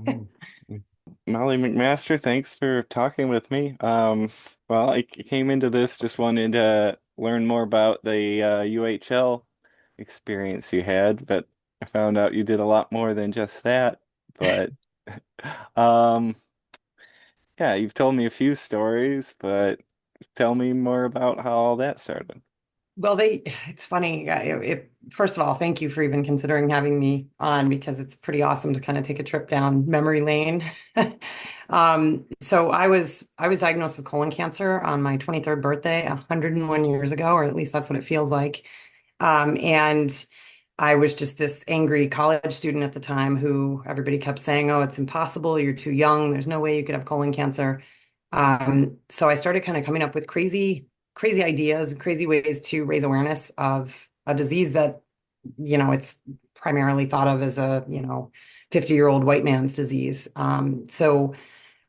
Mm. Molly McMaster, thanks for talking with me. Well, I came into this just wanting to learn more about the UHL experience you had, but I found out you did a lot more than just that. But um, yeah, you've told me a few stories, but tell me more about how all that started. Well, it's funny. First of all, thank you for even considering having me on because it's pretty awesome to kind of take a trip down memory lane. So I was diagnosed with colon cancer on my 23rd birthday, 101 years ago, or at least that's what it feels like. And I was just this angry college student at the time who everybody kept saying, "Oh, it's impossible. You're too young. There's no way you could have colon cancer." So I started kind of coming up with crazy ideas, crazy ways to raise awareness of a disease that, it's primarily thought of as a, 50-year-old white man's disease. So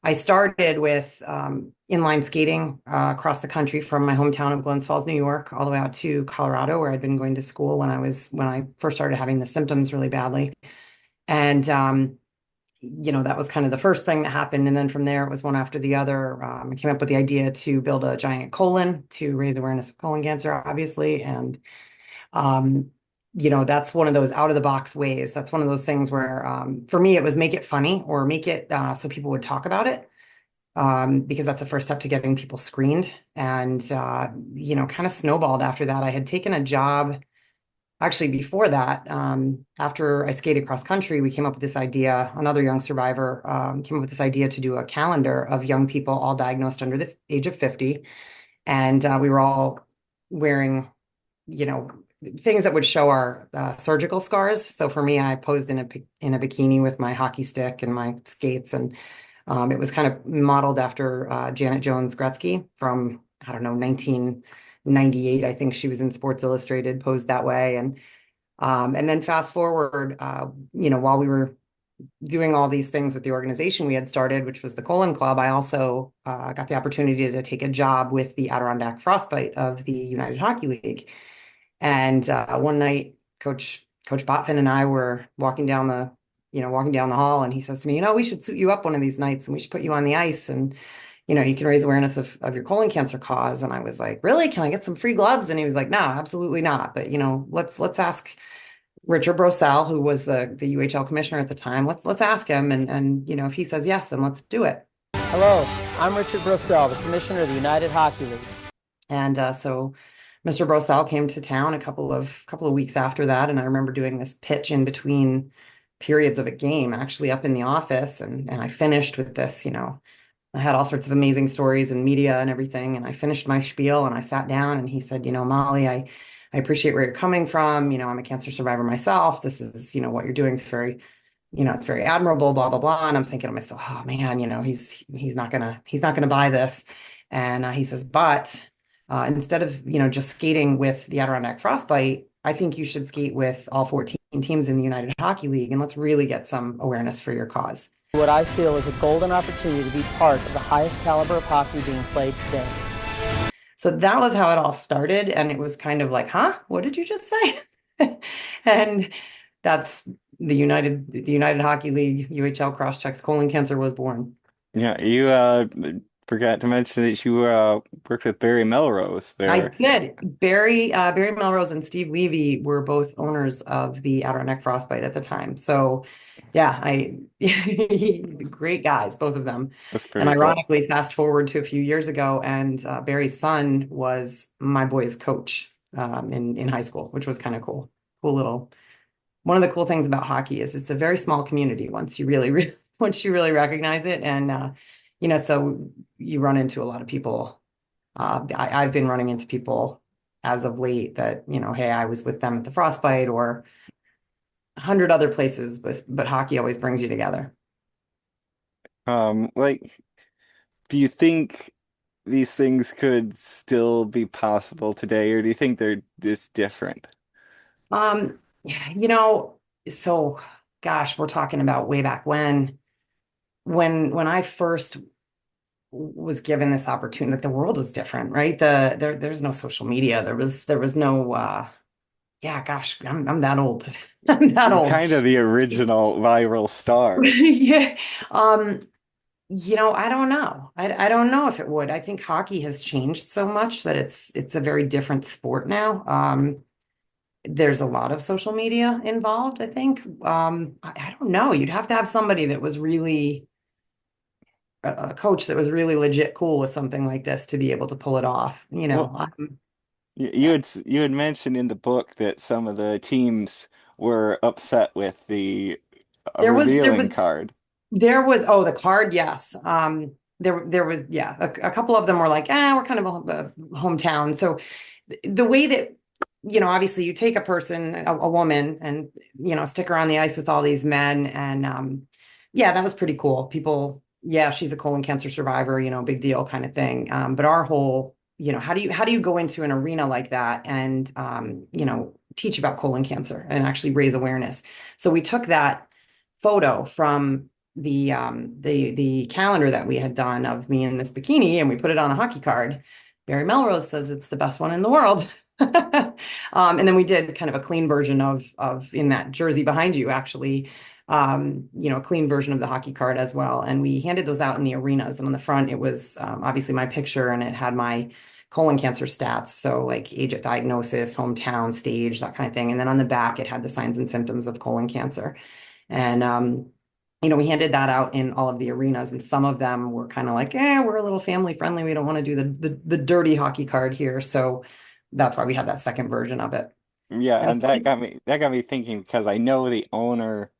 I started with inline skating across the country from my hometown of Glens Falls, New York, all the way out to Colorado, where I'd been going to school when I first started having the symptoms really badly. And that was kind of the first thing that happened. And then from there, it was one after the other. I came up with the idea to build a giant colon to raise awareness of colon cancer, obviously. And, um, that's one of those out of the box ways. That's one of those things where, for me, it was make it funny or make it so people would talk about it, because that's the first step to getting people screened. And, kind of snowballed after that. I had taken a job. Actually, before that, after I skated cross country, we came up with this idea. Another young survivor came up with this idea to do a calendar of young people all diagnosed under the age of 50. And we were all wearing, you know, things that would show our surgical scars. So for me, I posed in a bikini with my hockey stick and my skates. And it was kind of modeled after Janet Jones Gretzky from, I don't know, 1998. I think she was in Sports Illustrated, posed that way. And then fast forward, while we were doing all these things with the organization we had started, which was the Colon Club, I also got the opportunity to take a job with the Adirondack Frostbite of the United Hockey League. And one night, Coach Botfin and I were walking down the hall, and he says to me, we should suit you up one of these nights, and we should put you on the ice, and you can raise awareness of your colon cancer cause. And I was like, really? Can I get some free gloves? And he was like, no, absolutely not. But let's ask Richard Brosell, who was the UHL commissioner at the time. Let's ask him, and if he says yes, then let's do it. Hello, I'm Richard Brosell, the Commissioner of the United Hockey League. And so Mr. Brosell came to town a couple of weeks after that, and I remember doing this pitch in between periods of a game, actually up in the office, and I finished with this. I had all sorts of amazing stories and media and everything, and I finished my spiel and I sat down, and he said, Molly, I appreciate where you're coming from. I'm a cancer survivor myself. This is, what you're doing is it's very admirable, blah, blah, blah. And I'm thinking to myself, oh man, he's not gonna buy this. And he says, but instead of, just skating with the Adirondack Frostbite, I think you should skate with all 14 teams in the United Hockey League, and let's really get some awareness for your cause. What I feel is a golden opportunity to be part of the highest caliber of hockey being played today. So that was how it all started. And it was kind of like, huh? What did you just say? And that's the United Hockey League, UHL Crosschecks colon cancer was born. Yeah, you forgot to mention that you worked with Barry Melrose I there. did. Barry Melrose and Steve Levy were both owners of the Adirondack Frostbite at the time. So yeah, great guys, both of them. That's And pretty cool. ironically, fast forward to a few years ago, and Barry's son was my boy's coach in high school, which was kind of cool. Cool little. One of the cool things about hockey is it's a very small community once you really once you really recognize it, and so you run into a lot of people. I've been running into people as of late that, hey, I was with them at the Frostbite or 100 other places, but hockey always brings you together. Like, do you think these things could still be possible today, or do you think they're just different? Um, you know, so gosh, we're talking about way back when I first was given this opportunity, like the world was different, right? There's no social media. There was no yeah, gosh, I'm that old. I'm that You're old. kind of the original viral star. Yeah. Um, I don't know. I don't know if it would. I think hockey has changed so much that it's a very different sport now. There's a lot of social media involved, I think. I don't know. You'd have to have somebody that was really a coach that was really legit cool with something like this to be able to pull it off. Well, you had mentioned in the book that some of the teams were upset with the there was revealing card. oh, the card, yes. There was, yeah, a couple of them were like, we're kind of a hometown. So the way that, obviously you take a person, a woman, and, stick her on the ice with all these men. And yeah, that was pretty cool. People, yeah, she's a colon cancer survivor, big deal kind of thing. But our whole, how do you go into an arena like that and, teach about colon cancer and actually raise awareness? So we took that photo from the calendar that we had done of me in this bikini, and we put it on a hockey card. Barry Melrose says it's the best one in the world. And then we did kind of a clean version of in that jersey behind you, actually, a clean version of the hockey card as well. And we handed those out in the arenas. And on the front, it was obviously my picture, and it had my colon cancer stats. So like age at diagnosis, hometown, stage, that kind of thing. And then on the back, it had the signs and symptoms of colon cancer. And we handed that out in all of the arenas, and some of them were kind of like, we're a little family friendly. We don't want to do the dirty hockey card here. So that's why we had that second version of it. Yeah, And as and far as, that got me thinking because I know the owner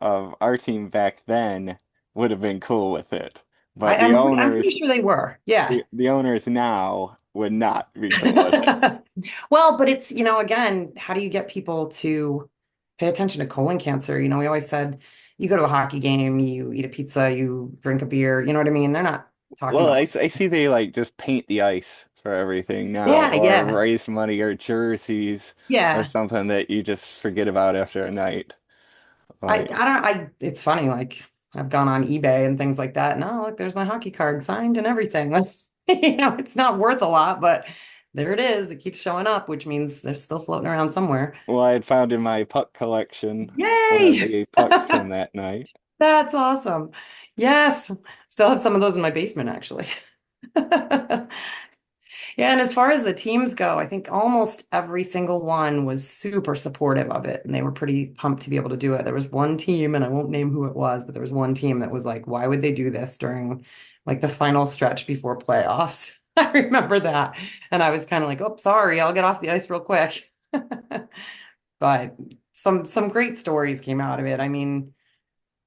of our team back then would have been cool with it, but I'm pretty sure they were. Yeah. the owners now would not be cool with it. Well, but it's, again, how do you get people to pay attention to colon cancer? We always said you go to a hockey game, you eat a pizza, you drink a beer, you know what I mean? They're not talking Well, about, I see they like just paint the ice for everything now, yeah, or yeah, raise money or jerseys or yeah. something that you just forget about after a night. Like, It's funny, like I've gone on eBay and things like that. And oh, look, there's my hockey card signed and everything. That's, it's not worth a lot, but there it is. It keeps showing up, which means they're still floating around somewhere. well, I had found in my puck collection one of Yay! the pucks from that night. That's awesome. Yes. Still have some of those in my basement, actually. Yeah, and as far as the teams go, I think almost every single one was super supportive of it, and they were pretty pumped to be able to do it. There was one team, and I won't name who it was, but there was one team that was like, why would they do this during like the final stretch before playoffs? I remember that. And I was kind of like, oh, sorry, I'll get off the ice real quick. But some great stories came out of it. I mean,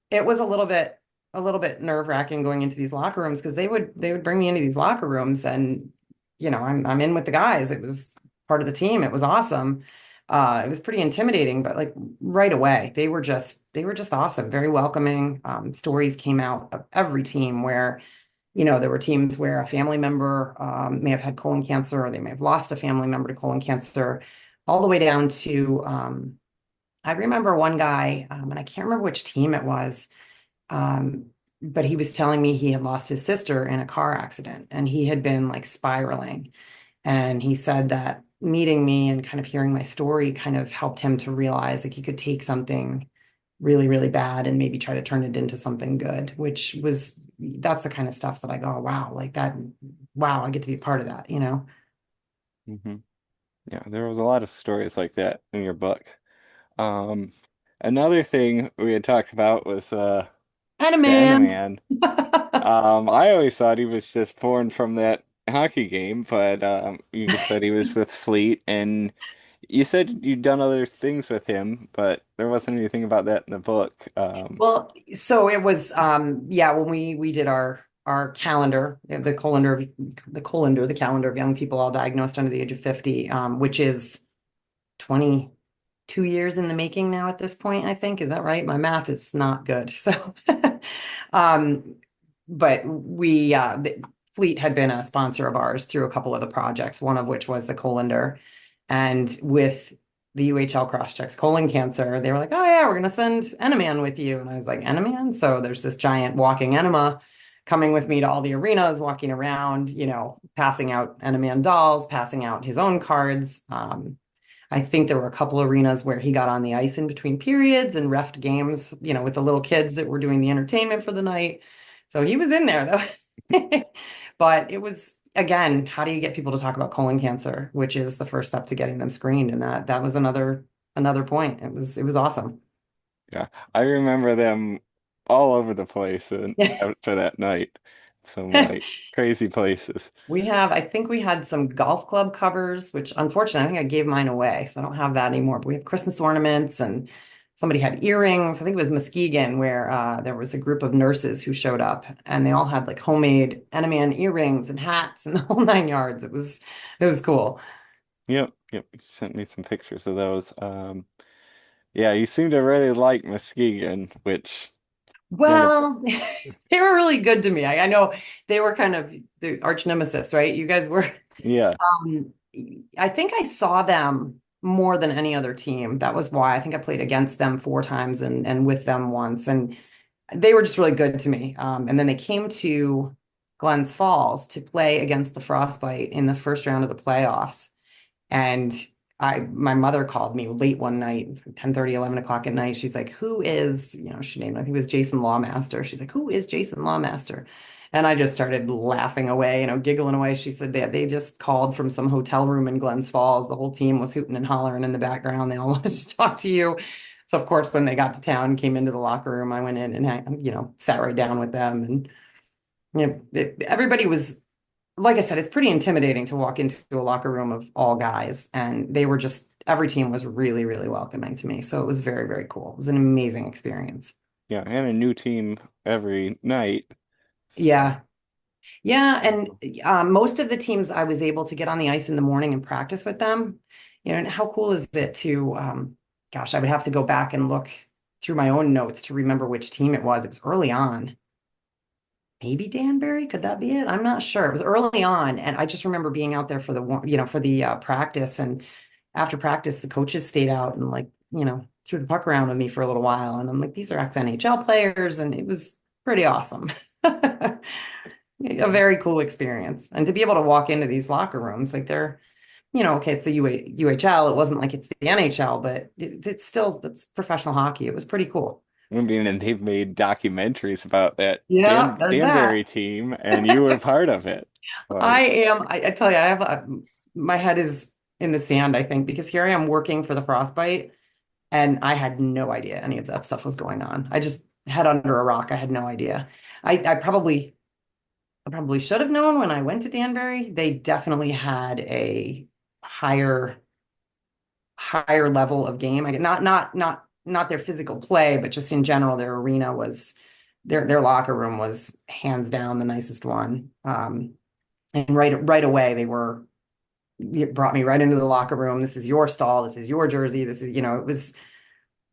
it was a little bit nerve-wracking going into these locker rooms because they would bring me into these locker rooms, and I'm in with the guys. It was part of the team. It was awesome. It was pretty intimidating, but like right away they were just awesome, very welcoming. Stories came out of every team where there were teams where a family member may have had colon cancer, or they may have lost a family member to colon cancer, all the way down to I remember one guy, and I can't remember which team it was, um, but he was telling me he had lost his sister in a car accident, and he had been like spiraling. And he said that meeting me and kind of hearing my story kind of helped him to realize like he could take something really, really bad and maybe try to turn it into something good, that's the kind of stuff that I go, wow, like that, wow, I get to be a part of that. Hmm. Yeah, there was a lot of stories like that in your book. Um, Another thing we had talked about was And a the man. Enderman. I always thought he was just born from that hockey game, but you said he was with Fleet, and you said you'd done other things with him, but there wasn't anything about that in the book. Well, so it was yeah, when we did our calendar, the calendar of young people all diagnosed under the age of 50, which is 22 years in the making now at this point, I think. Is that right? My math is not good. So um but Fleet had been a sponsor of ours through a couple of the projects, one of which was the colander. And with the UHL cross checks colon cancer, they were like, oh yeah, we're gonna send Enaman with you. And I was like, Enaman? So there's this giant walking enema coming with me to all the arenas, walking around, passing out Enaman dolls, passing out his own cards. I think there were a couple arenas where he got on the ice in between periods and refed games, with the little kids that were doing the entertainment for the night. So he was in there though. But it was, again, how do you get people to talk about colon cancer, which is the first step to getting them screened? And that was another point. It was awesome. Yeah, I remember them all over the place and after that night. Some like crazy places. I think we had some golf club covers, which unfortunately I think I gave mine away, so I don't have that anymore. But we have Christmas ornaments and somebody had earrings. I think it was Muskegon where there was a group of nurses who showed up and they all had like homemade Enaman earrings and hats and the whole nine yards. It was cool. Yep, yep. You sent me some pictures of those. Yeah, you seem to really like Muskegon, which kind of Well, they were really good to me. I know they were kind of the arch nemesis, right? You guys were. yeah. Um, I think I saw them more than any other team. That was why I think I played against them four times and with them once, and they were just really good to me. And then they came to Glens Falls to play against the Frostbite in the first round of the playoffs. And my mother called me late one night, 10:30, 11 o'clock at night. She's like, who is, she named, I think it was Jason Lawmaster. She's like, who is Jason Lawmaster? And I just started laughing away, giggling away. She said they just called from some hotel room in Glens Falls. The whole team was hooting and hollering in the background. They all wanted to talk to you. So of course, when they got to town, came into the locker room, I went in and, sat right down with them. And, everybody was, like I said, it's pretty intimidating to walk into a locker room of all guys. And they were just, every team was really, really welcoming to me. So it was very, very cool. It was an amazing experience. Yeah, and a new team every night. Yeah. Yeah. And So, most of the teams I was able to get on the ice in the morning and practice with them. And how cool is it to, gosh, I would have to go back and look through my own notes to remember which team it was. It was early on. Maybe Danbury, could that be it? I'm not sure. It was early on, and I just remember being out there for the practice. And after practice, the coaches stayed out and like threw the puck around with me for a little while. And I'm like, these are ex-NHL players, and it was pretty awesome. A very cool experience, and to be able to walk into these locker rooms, like they're okay, it's the UHL. It wasn't like it's the NHL, but it's professional hockey. It was pretty cool. I mean, and they've made documentaries about that Yeah, there's Danbury that. team, and you were part of it. I Like, am, I tell you, my head is in the sand, I think, because here I am working for the Frostbite and I had no idea any of that stuff was going on. I just had under a rock. I had no idea. I probably should have known when I went to Danbury. They definitely had a higher, higher level of game. I get not their physical play, but just in general, their arena was their locker room was hands down the nicest one. And right away it brought me right into the locker room. This is your stall. This is your jersey. This is,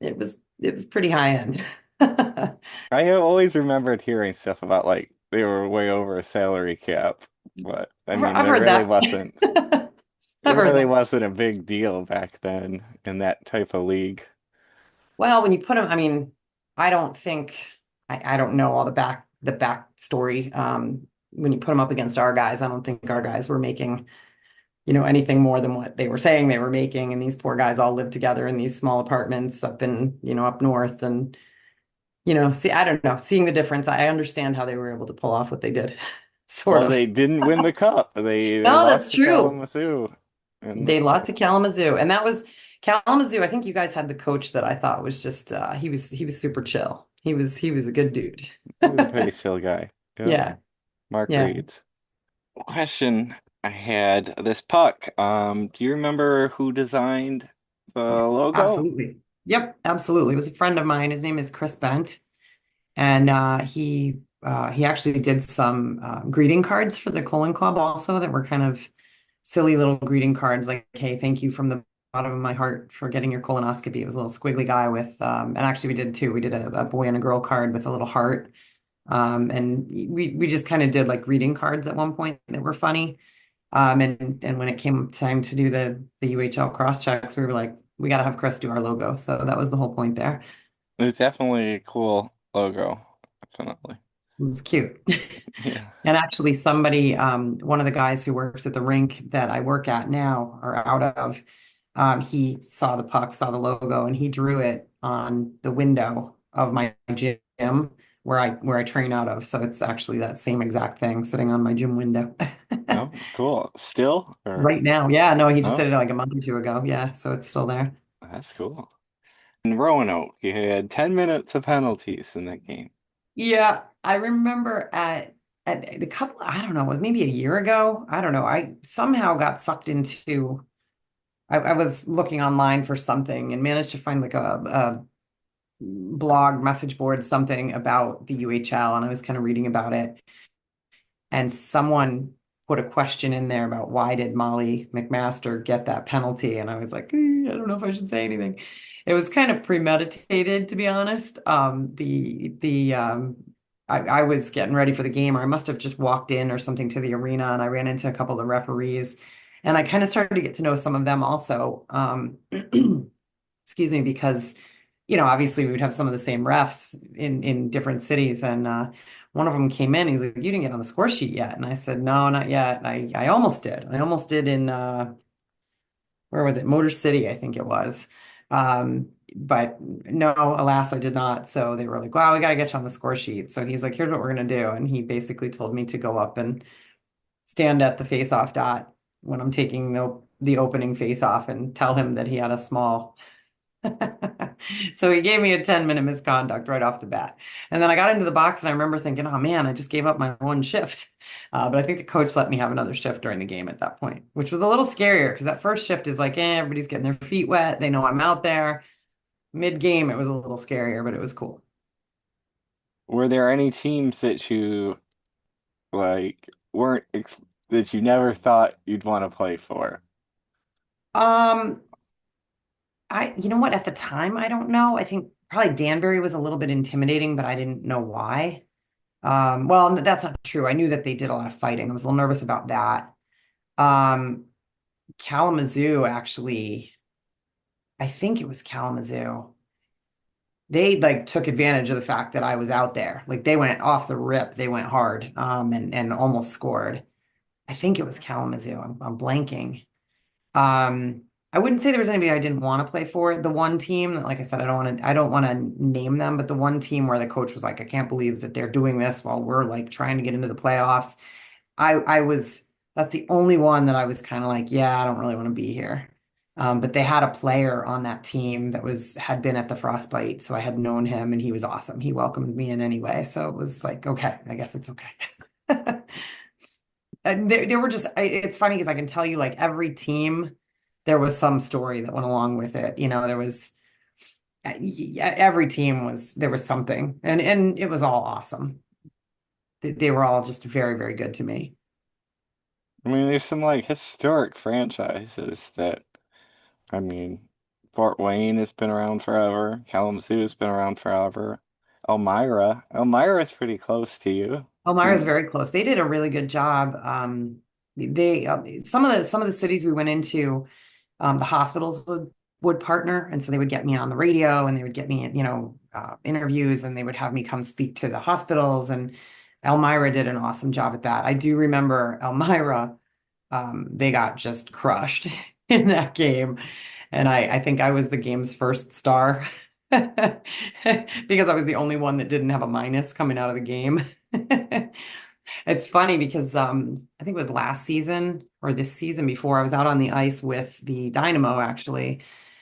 it was pretty high end. I have always remembered hearing stuff about like they were way over a salary cap, but I mean, I've heard that. it I've heard really that. wasn't a big deal back then in that type of league. Well, when you put them, I mean, I don't think I don't know all the back story. When you put them up against our guys, I don't think our guys were making, anything more than what they were saying they were making. And these poor guys all lived together in these small apartments up in, up north. And, see, I don't know, seeing the difference, I understand how they were able to pull off what they did, sort Well, of. they didn't win the cup. They No, that's lost to true. Kalamazoo, and They lost to Kalamazoo, and that was Kalamazoo. I think you guys had the coach that I thought was just he was super chill. He was a good dude. he was a pretty chill guy. Yep, Yeah, Mark yeah, Reeds. Question I had this puck. Do you remember who designed the logo? absolutely. Yep, absolutely. It was a friend of mine. His name is Chris Bent, and he actually did some greeting cards for the Colon Club also that were kind of silly little greeting cards like, "Hey, thank you from the bottom of my heart for getting your colonoscopy." It was a little squiggly guy with, and actually we did too. We did a boy and a girl card with a little heart, and we just kind of did like greeting cards at one point that were funny. And when it came time to do the UHL cross checks, we were like, we got to have Chris do our logo. So that was the whole point there. It's definitely a cool logo. Definitely. It was cute. Yeah. And actually, one of the guys who works at the rink that I work at now or out of, he saw the puck, saw the logo, and he drew it on the window of my gym where I train out of. So it's actually that same exact thing sitting on my gym window Oh, cool. Still or right now. Yeah, no, he just oh, did it like a month or two ago. Yeah, so it's still there. that's cool. In Roanoke, you had 10 minutes of penalties in that game. Yeah, I remember at the couple, I don't know, it was maybe a year ago. I don't know. I somehow got sucked into I was looking online for something and managed to find like a blog message board, something about the UHL, and I was kind of reading about it. And someone put a question in there about why did Molly McMaster get that penalty? And I was like, I don't know if I should say anything. It was kind of premeditated, to be honest. I was getting ready for the game, or I must have just walked in or something to the arena, and I ran into a couple of the referees, and I kind of started to get to know some of them also. Excuse me, because obviously we would have some of the same refs in different cities, and one of them came in. He's like, "You didn't get on the score sheet yet," and I said, "No, not yet." I almost did. I almost did in where was it? Motor City, I think it was. But no, alas, I did not. So they were like, "Wow, we got to get you on the score sheet." So he's like, "Here's what we're gonna do," and he basically told me to go up and stand at the face-off dot when I'm taking the opening face-off and tell him that he had a small So he gave me a 10-minute misconduct right off the bat. And then I got into the box and I remember thinking, oh man, I just gave up my one shift. But I think the coach let me have another shift during the game at that point, which was a little scarier because that first shift is like, everybody's getting their feet wet. They know I'm out there. Mid-game, it was a little scarier, but it was cool. Were there any teams that you like weren't ex that you never thought you'd want to play for? Um, you know what, at the time, I don't know. I think probably Danbury was a little bit intimidating, but I didn't know why. Well, that's not true. I knew that they did a lot of fighting. I was a little nervous about that. Um, Kalamazoo actually, I think it was Kalamazoo. They like took advantage of the fact that I was out there. Like they went off the rip, they went hard, and almost scored. I think it was Kalamazoo. I'm blanking. Um, I wouldn't say there was anybody I didn't want to play for. The one team that, like I said, I don't want to name them, but the one team where the coach was like, I can't believe that they're doing this while we're like trying to get into the playoffs. I was that's the only one that I was kind of like, yeah, I don't really want to be here. But they had a player on that team that had been at the Frostbite, so I had known him and he was awesome. He welcomed me in anyway, so it was like, okay, I guess it's okay. And there were just it's funny because I can tell you like every team there was some story that went along with it. There was every team was there was something and it was all awesome. They were all just very, very good to me. I mean, there's some like historic franchises that I mean, Fort Wayne has been around forever. Kalamazoo has been around forever. Elmira is pretty close to you. Elmira's Mm. very close. They did a really good job. They some of the cities we went into, the hospitals would partner, and so they would get me on the radio, and they would get me, interviews, and they would have me come speak to the hospitals. And Elmira did an awesome job at that. I do remember Elmira. They got just crushed in that game, and I think I was the game's first star because I was the only one that didn't have a minus coming out of the game. It's funny because I think with last season or this season before, I was out on the ice with the Dynamo actually.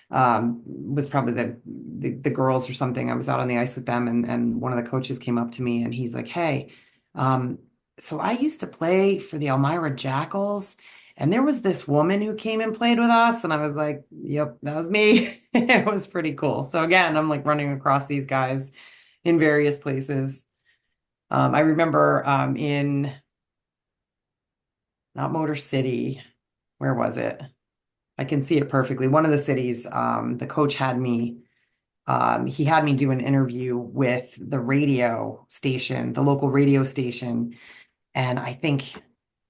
Was probably the girls or something. I was out on the ice with them and one of the coaches came up to me and he's like, "Hey, um, so I used to play for the Elmira Jackals, and there was this woman who came and played with us." And I was like, "Yep, that was me." It was pretty cool. So again, I'm like running across these guys in various places. I remember in not Motor City, where was it? I can see it perfectly. One of the cities, the coach he had me do an interview with the radio station, the local radio station. And I think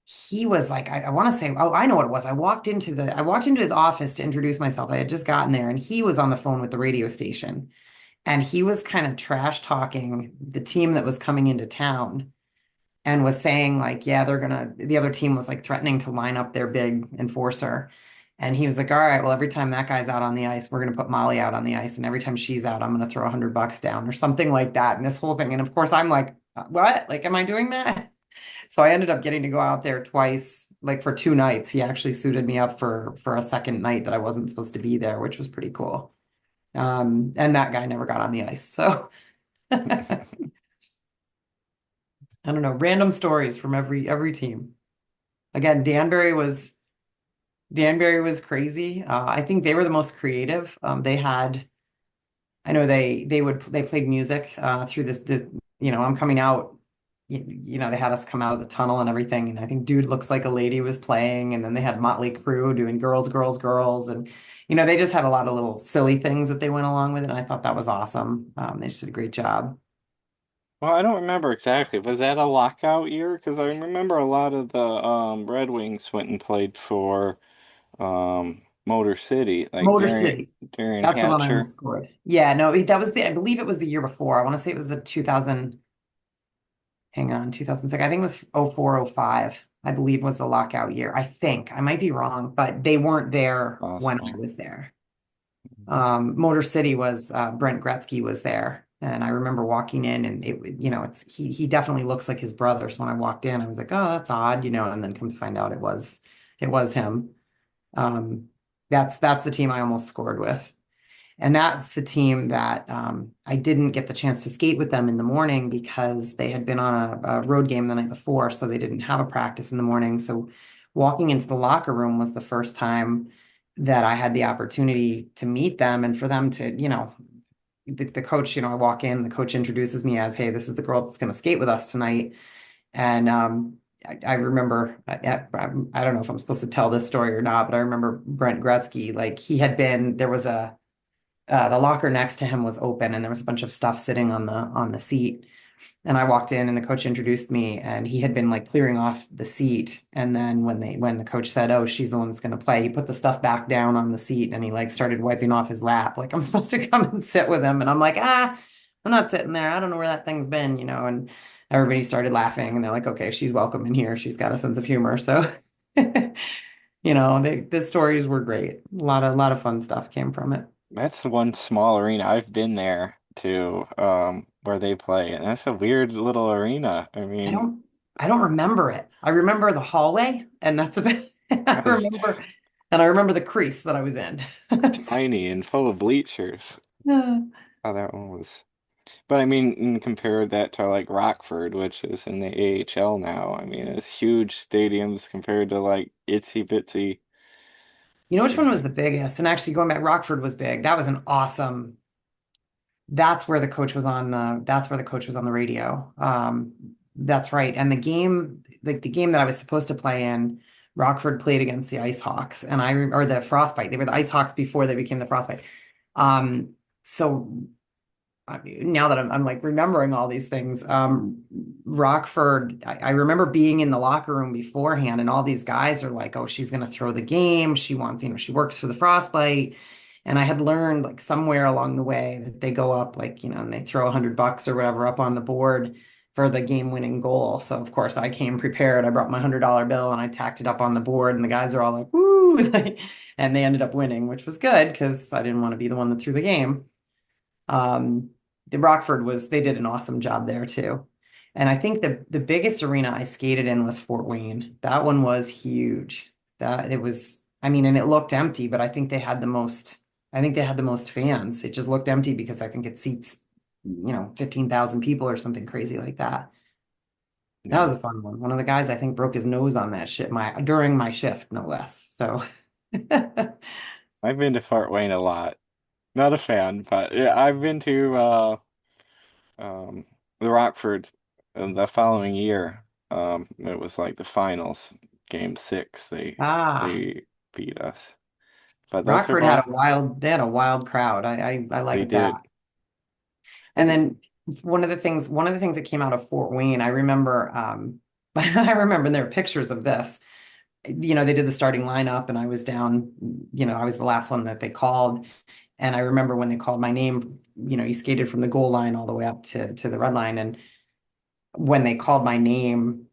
he was like, I want to say, oh, I know what it was. I walked into his office to introduce myself. I had just gotten there and he was on the phone with the radio station. And he was kind of trash talking the team that was coming into town and was saying like, yeah, the other team was like threatening to line up their big enforcer. And he was like, all right, well, every time that guy's out on the ice, we're going to put Molly out on the ice. And every time she's out, I'm going to throw $100 down or something like that. And this whole thing. And of course, I'm like, what? Like, am I doing that? So I ended up getting to go out there twice, like for 2 nights. He actually suited me up for a second night that I wasn't supposed to be there, which was pretty cool. And that guy never got on the ice. So I don't know, random stories from every team. Again, Danbury was crazy. I think they were the most creative. They had, I know they played music through I'm coming out. They had us come out of the tunnel and everything, and I think Dude Looks Like a Lady was playing, and then they had Motley Crue doing Girls, Girls, Girls, and they just had a lot of little silly things that they went along with it, and I thought that was awesome. They just did a great job. Well, I don't remember exactly. Was that a lockout year? Because I remember a lot of the Red Wings went and played for Motor City, like Motor during City. during That's the one I Hatcher. almost scored. Yeah, no, that was I believe it was the year before. I want to say it was the 2000, hang on, 2006. I think it was 04, 05. I believe was the lockout year. I think. I might be wrong, but they weren't there when I Possible. was there. Motor City was Brent Gretzky was there. And I remember walking in and he definitely looks like his brother. So when I walked in, I was like, oh, that's odd, and then come to find out it was him. Um, that's the team I almost scored with. And that's the team that I didn't get the chance to skate with them in the morning because they had been on a road game the night before, so they didn't have a practice in the morning. So walking into the locker room was the first time that I had the opportunity to meet them and for them to, the coach, I walk in, the coach introduces me as, hey, this is the girl that's going to skate with us tonight. And I remember, I don't know if I'm supposed to tell this story or not, but I remember Brent Gretzky, like there was the locker next to him was open and there was a bunch of stuff sitting on the seat. And I walked in and the coach introduced me and he had been like clearing off the seat. And then when the coach said, oh, she's the one that's going to play, he put the stuff back down on the seat and he like started wiping off his lap. Like I'm supposed to come and sit with him. And I'm like, I'm not sitting there. I don't know where that thing's been. And everybody started laughing and they're like, okay, she's welcome in here. She's got a sense of humor. So, the stories were great. A lot of fun stuff came from it. That's one small arena. I've been there to where they play, and that's a weird little arena. I I mean, don't I don't remember it. I remember the hallway, and that's about I that was remember the crease that I was in. tiny and full of bleachers. Uh, How that one was. But I mean, compare that to like Rockford, which is in the AHL now. I mean, it's huge stadiums compared to like itsy bitsy you know which one was stadium. the biggest? And actually going back, Rockford was big. That was an awesome. That's where the coach was on the radio. That's right. And the game, like the game that I was supposed to play in, Rockford played against the Ice Hawks or the Frostbite. They were the Ice Hawks before they became the Frostbite. So now that I'm like remembering all these things, Rockford, I remember being in the locker room beforehand, and all these guys are like, "Oh, she's going to throw the game. She wants, she works for the Frostbite." And I had learned like somewhere along the way that they go up like, and they throw $100 or whatever up on the board for the game-winning goal. So of course I came prepared. I brought my $100 bill and I tacked it up on the board, and the guys are all like, "Woo!" And they ended up winning, which was good because I didn't want to be the one that threw the game. Um, the Rockford they did an awesome job there too. And I think the biggest arena I skated in was Fort Wayne. That one was huge. That it was, I mean, and it looked empty, but I think they had the most fans. It just looked empty because I think it seats, 15,000 people or something crazy like that. That Yeah. was a fun one. One of the guys I think broke his nose on that shit during my shift, no less. So I've been to Fort Wayne a lot. Not a fan, but yeah, I've been to um the Rockford the following year. It was like the finals, game six. They ah. they beat us. But those are Rockford had both a wild crowd. I they liked that. did. And And then one of the things that came out of Fort Wayne, I remember, I remember, and there are pictures of this. They did the starting lineup, and I was down. I was the last one that they called, and I remember when they called my name. You skated from the goal line all the way up to the red line, and when they called my name,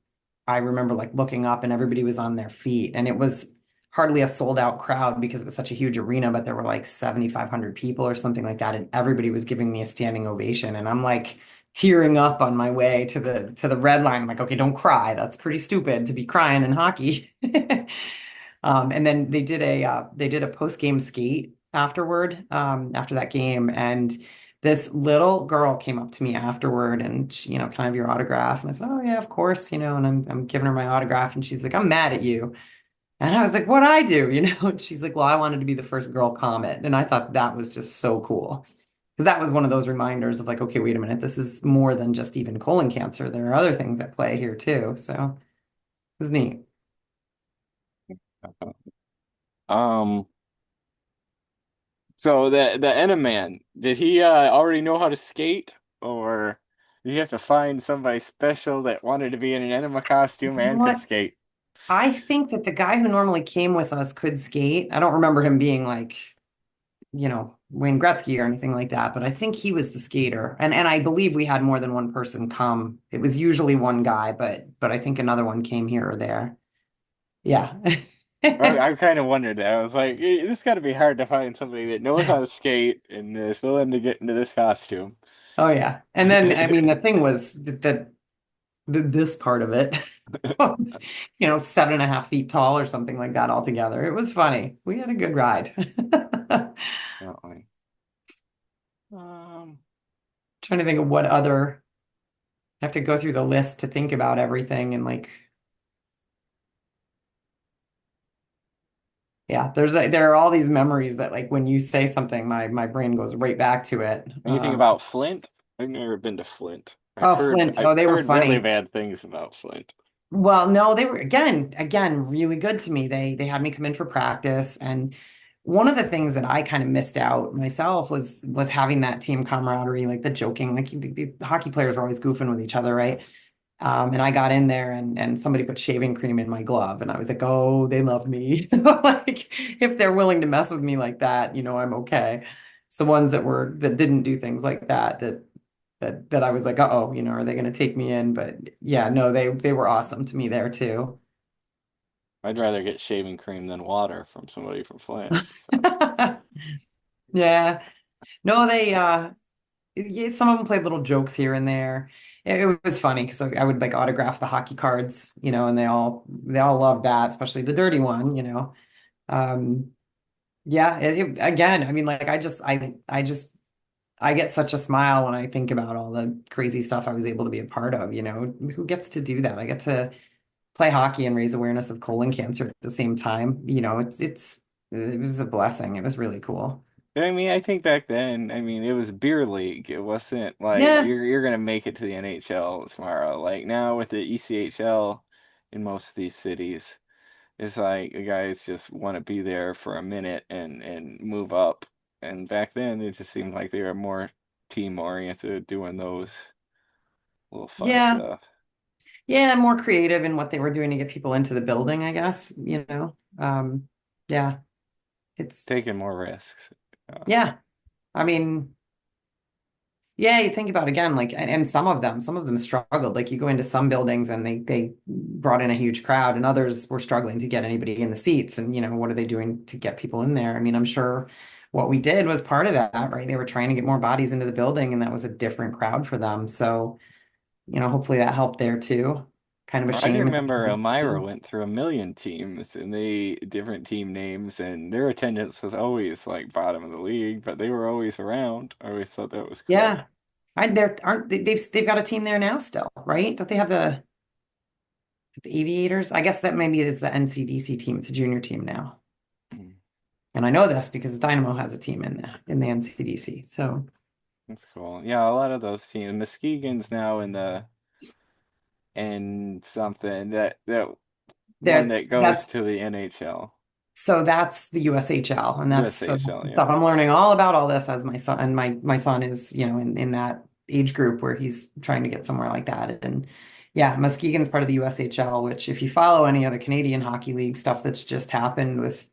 I remember like looking up and everybody was on their feet, and it was hardly a sold out crowd because it was such a huge arena, but there were like 7,500 people or something like that, and everybody was giving me a standing ovation. And I'm like tearing up on my way to the red line. I'm like, okay, don't cry. That's pretty stupid to be crying in hockey. And then they did a post game skate afterward, after that game, and this little girl came up to me afterward and she, can I have your autograph? And I said, oh yeah, of course, and I'm giving her my autograph and she's like, I'm mad at you. And I was like, what'd I do? And she's like, well, I wanted to be the first girl Comet. And I thought that was just so cool. Because that was one of those reminders of like, okay, wait a minute, this is more than just even colon cancer. There are other things at play here too. So it was neat. Um, so the Enema Man, did he already know how to skate, or did you have to find somebody special that wanted to be in an enema costume You know and could what? skate? I think that the guy who normally came with us could skate. I don't remember him being like, Wayne Gretzky or anything like that, but I think he was the skater. And I believe we had more than one person come. It was usually one guy, but I think another one came here or there. Yeah. I kind of wondered that. I was like, this got to be hard to find somebody that knows how to skate and is willing to get into this costume. Oh yeah. And then I mean the thing was that this part of it was, 7.5 feet tall or something like that altogether. It was funny. We had a good ride. Definitely. Um, Trying to think of what other I have to go through the list to think about everything and like yeah, there are all these memories that like when you say something, my brain goes right back to it. anything about Flint? I've never been to Flint. Oh, Flint. I've Oh, they were heard really funny. bad things about Flint. Well, no, they were again, really good to me. They had me come in for practice, and one of the things that I kind of missed out myself was having that team camaraderie, like the joking, like the hockey players were always goofing with each other, right? And I got in there and somebody put shaving cream in my glove, and I was like, oh, they love me. Like if they're willing to mess with me like that, I'm okay. It's the ones that didn't do things like that I was like, uh-oh, are they going to take me in? But yeah, no, they were awesome to me there too. I'd rather get shaving cream than water from somebody from Flint. So Yeah. No, yeah, some of them played little jokes here and there. It was funny because I would like autograph the hockey cards, and they all loved that, especially the dirty one. Um, yeah, again, I mean, like I get such a smile when I think about all the crazy stuff I was able to be a part of, who gets to do that? I get to play hockey and raise awareness of colon cancer at the same time. It was a blessing. It was really cool. I mean, I think back then, I mean, it was beer league. It wasn't like Yeah. you're gonna make it to the NHL tomorrow. Like now with the ECHL in most of these cities, it's like the guys just want to be there for a minute and move up. And back then, it just seemed like they were more team oriented, doing those little fun Yeah. stuff, Yeah, more creative in what they were doing to get people into the building, I guess. Yeah, it's taking more risks. yeah. I mean, yeah, you think about again, like and some of them struggled. Like you go into some buildings and they brought in a huge crowd and others were struggling to get anybody in the seats. And what are they doing to get people in there? I mean, I'm sure what we did was part of that, right? They were trying to get more bodies into the building and that was a different crowd for them. So, hopefully that helped there too. Kind of a I shame. remember Elmira went through a million teams and they different team names and their attendance was always like bottom of the league, but they were always around. I always thought that was cool. Yeah. There aren't they've got a team there now still, right? Don't they have the Aviators? I guess that maybe is the NCDC team. It's a junior team now. Mm, And I know this because Dynamo has a team in the NCDC. So that's cool. Yeah, a lot of those teams. Muskegon's now in the and something that one that's that goes that's to the NHL. that's the USHL, and that's so USHL, yeah. stuff I'm learning all about all this as my son and my son is, in that age group where he's trying to get somewhere like that. And yeah, Muskegon's part of the USHL, which if you follow any other Canadian hockey league stuff that's just happened with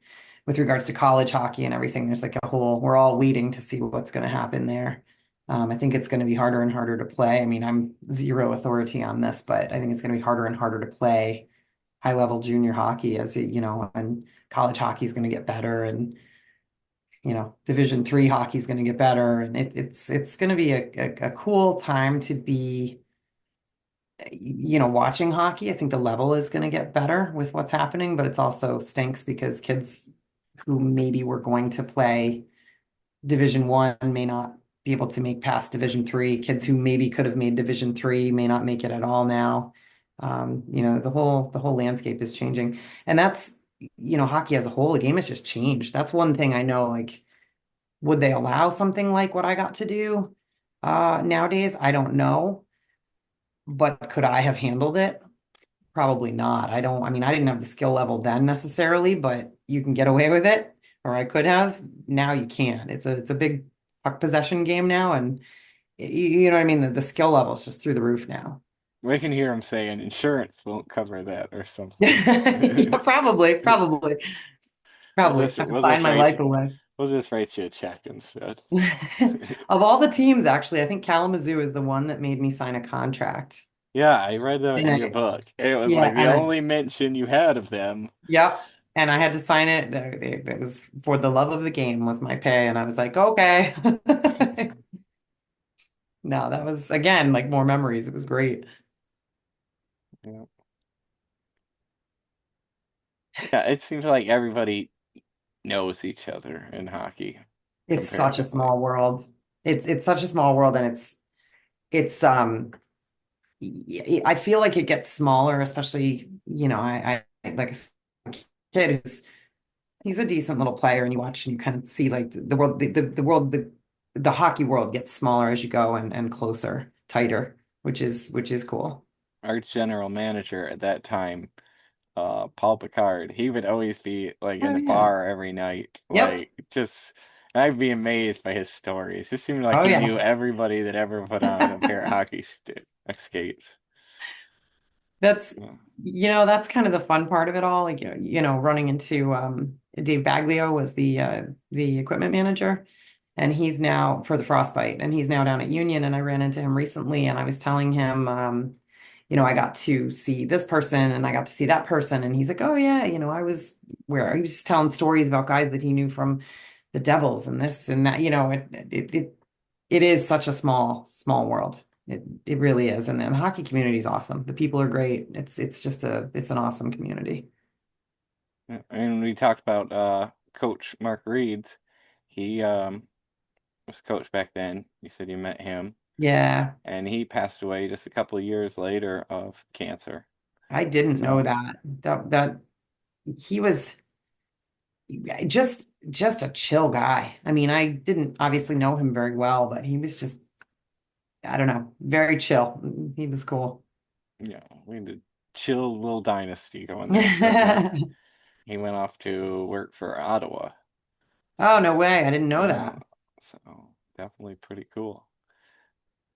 regards to college hockey and everything, there's like we're all waiting to see what's going to happen there. I think it's going to be harder and harder to play. I mean, I'm zero authority on this, but I think it's going to be harder and harder to play high level junior hockey as and college hockey is going to get better, and Division III hockey is going to get better, and it's going to be a cool time to be watching hockey. I think the level is going to get better with what's happening, but it's also stinks because kids who maybe were going to play Division 1 may not be able to make past Division 3. Kids who maybe could have made Division 3 may not make it at all now. The whole landscape is changing, and that's hockey as a whole. The game has just changed. That's one thing I know. Like, would they allow something like what I got to do nowadays? I don't know, but could I have handled it? Probably not. I mean, I didn't have the skill level then necessarily, but you can get away with it, or I could have. Now you can. It's a big puck possession game now, and you know what I mean? The skill level is just through the roof now. We can hear him saying insurance won't cover that or something. Yeah, probably, probably, We'll probably. just I can we'll sign just my write life you away. we'll just write you a check instead. Of all the teams, actually, I think Kalamazoo is the one that made me sign a contract. Yeah, I read that And in your book. It was yeah, like the and I, only mention you had of them. yep. And I had to sign it. It was for the love of the game was my pay. And I was like, okay. No, that was again like more memories. It was great. Yeah. Yeah, it seems like everybody knows each other in hockey It's such a comparatively. small world. It's such a small world, and it's I feel like it gets smaller, especially, I like a kid who's he's a decent little player, and you watch and you kind of see like the world, the world, the hockey world gets smaller as you go and closer, tighter, which is cool. Our general manager at that time, Paul Picard, he would always be like in Oh the yeah. bar every night, Yep. like just I'd be amazed by his stories. It seemed like Oh he yeah. knew everybody that ever put on a pair of skates. That's Yeah. that's kind of the fun part of it all. Like, running into Dave Baglio was the equipment manager, and he's now for the Frostbite, and he's now down at Union. And I ran into him recently, and I was telling him, I got to see this person and I got to see that person, and he's like, oh yeah, I was where he was just telling stories about guys that he knew from the Devils and this and that. It is such a small world. It really is. And the hockey community is awesome. The people are great. It's an awesome community. Yeah. And we talked about Coach Mark Reeds. He was coach back then. You said you met him, Yeah, and he passed away just a couple of years later of cancer. I didn't know So that he was just a chill guy. I mean, I didn't obviously know him very well, but he was just, I don't know, very chill. He was cool. yeah, we had a chill little dynasty going there for a bit. He went off to work for Ottawa. Oh, So no way. I didn't know yeah, that. so definitely pretty cool.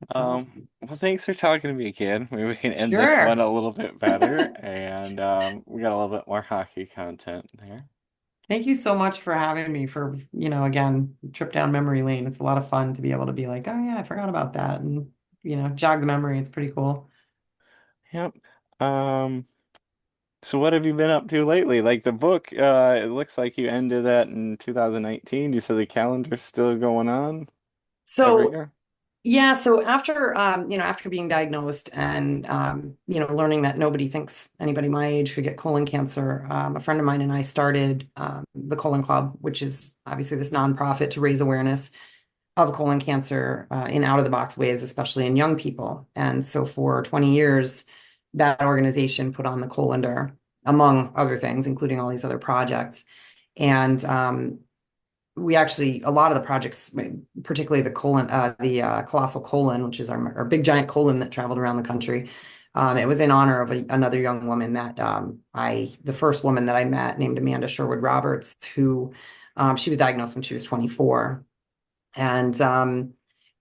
That's awesome. Well, thanks for talking to me again. Maybe we can end this one Sure. a little bit better, and we got a little bit more hockey content there. Thank you so much for having me for, again, trip down memory lane. It's a lot of fun to be able to be like, oh yeah, I forgot about that and, jog the memory. It's pretty cool. Yep. Um, so what have you been up to lately? Like the book, it looks like you ended that in 2019. You said the calendar's still going on every So year? yeah, so after being diagnosed and learning that nobody thinks anybody my age could get colon cancer, a friend of mine and I started the Colon Club, which is obviously this nonprofit to raise awareness of colon cancer in out of the box ways, especially in young people. And so for 20 years, that organization put on the colander, among other things, including all these other projects. And we actually, a lot of the projects, particularly the colossal colon, which is our big giant colon that traveled around the country. It was in honor of another young woman that the first woman that I met named Amanda Sherwood Roberts, who she was diagnosed when she was 24. And,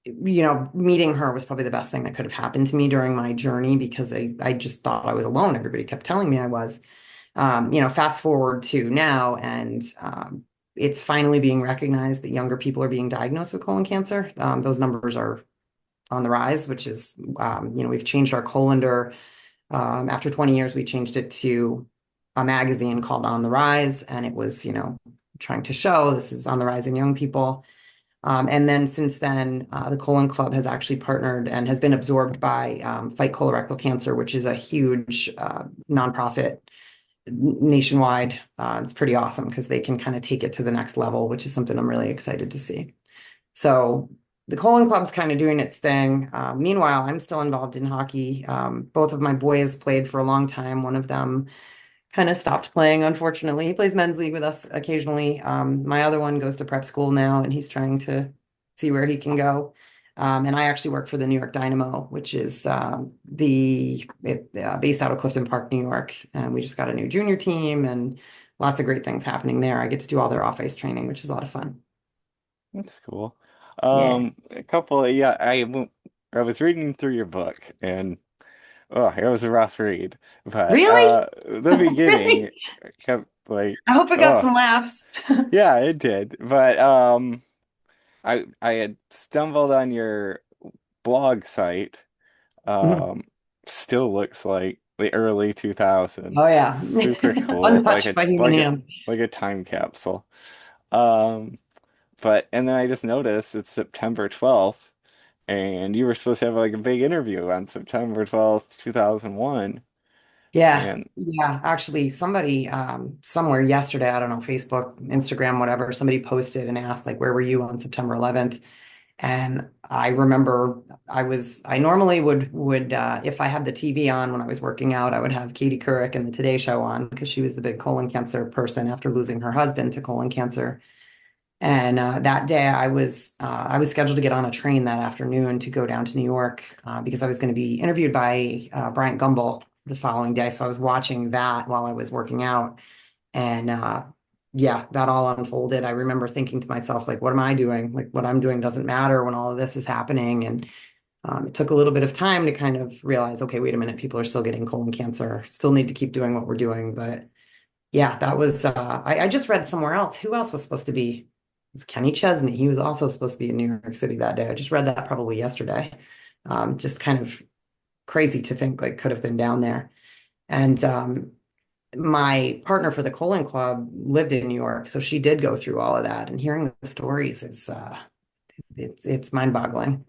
meeting her was probably the best thing that could have happened to me during my journey because I just thought I was alone. Everybody kept telling me I was. Fast forward to now, and it's finally being recognized that younger people are being diagnosed with colon cancer. Those numbers are on the rise, which is, we've changed our colander. After 20 years, we changed it to a magazine called On the Rise, and it was, trying to show this is on the rise in young people. And then since then, the Colon Club has actually partnered and has been absorbed by Fight Colorectal Cancer, which is a huge nonprofit nationwide. It's pretty awesome because they can kind of take it to the next level, which is something I'm really excited to see. So the Colon Club's kind of doing its thing. Meanwhile, I'm still involved in hockey. Both of my boys played for a long time. One of them kind of stopped playing, unfortunately. He plays men's league with us occasionally. My other one goes to prep school now, and he's trying to see where he can go. And I actually work for the New York Dynamo, which is based out of Clifton Park, New York. And we just got a new junior team and lots of great things happening there. I get to do all their off-ice training, which is a lot of fun. That's cool. Yeah. A couple of, yeah, I was reading through your book and oh, it was a rough read. But Really? the beginning Really? kept like, I hope it got oh, some laughs. yeah, it did. But I had stumbled on your blog site. Mhm. Um, Still looks like the early Oh 2000s. yeah. Super cool. Untouched by human hand. Like a time capsule. Um, but and then I just noticed it's September 12th, and you were supposed to have like a big interview on September 12th, 2001. Yeah. And Yeah. Actually, somebody somewhere yesterday, I don't know, Facebook, Instagram, whatever, somebody posted and asked, like, where were you on September 11th? And I remember I normally would if I had the TV on when I was working out, I would have Katie Couric and the Today Show on because she was the big colon cancer person after losing her husband to colon cancer. And that day, I was scheduled to get on a train that afternoon to go down to New York because I was going to be interviewed by Bryant Gumbel the following day. So I was watching that while I was working out, and yeah, that all unfolded. I remember thinking to myself, like, what am I doing? Like, what I'm doing doesn't matter when all of this is happening. And it took a little bit of time to kind of realize, okay, wait a minute, people are still getting colon cancer. Still need to keep doing what we're doing, but yeah, that was I just read somewhere else. Who else was supposed to be? It was Kenny Chesney. He was also supposed to be in New York City that day. I just read that probably yesterday. Just kind of crazy to think like could have been down there. And my partner for the Colon Club lived in New York, so she did go through all of that. And hearing the stories is it's mind-boggling.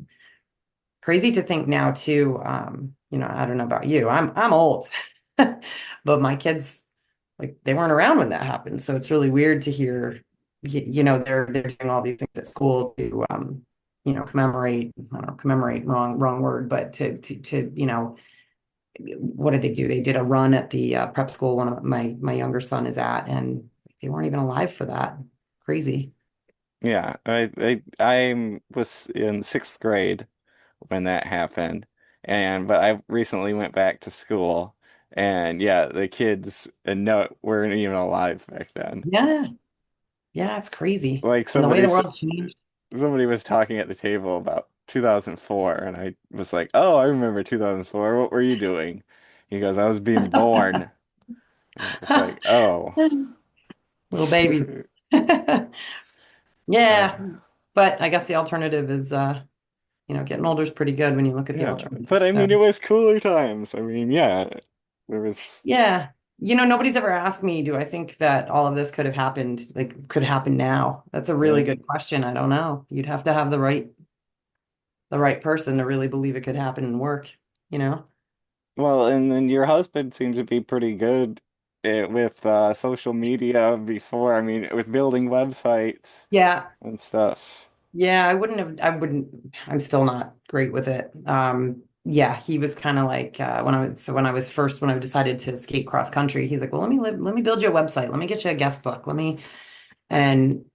Crazy to think now too. I don't know about you. I'm old, but my kids like they weren't around when that happened. So it's really weird to hear, they're doing all these things at school to, commemorate. I don't know, commemorate wrong word, but what did they do? They did a run at the prep school one of my younger son is at, and they weren't even alive for that. Crazy. yeah, I was in sixth grade when that happened, and but I recently went back to school, and yeah, the kids no weren't even alive back then. Yeah, yeah, it's crazy. Like And the way the world changed. somebody was talking at the table about 2004, and I was like, "Oh, I remember 2004. What were you doing?" He goes, "I was being born." And I was like, "Oh." Little baby. Uh, Yeah, but I guess the alternative is getting older is pretty good when you look at the yeah, alternative. but I So mean, it was cooler times. I mean, yeah, there was. yeah. Nobody's ever asked me, do I think that all of this could have happened, like could happen now? That's a really Yeah. good question. I don't know. You'd have to have the right person to really believe it could happen and work, you know? Well, and then your husband seemed to be pretty good with social media before. I mean, with building websites Yeah. and stuff. Yeah, I'm still not great with it. Yeah, he was kind of like when I decided to skate cross country, he's like, well, let me build you a website. Let me get you a guest book. And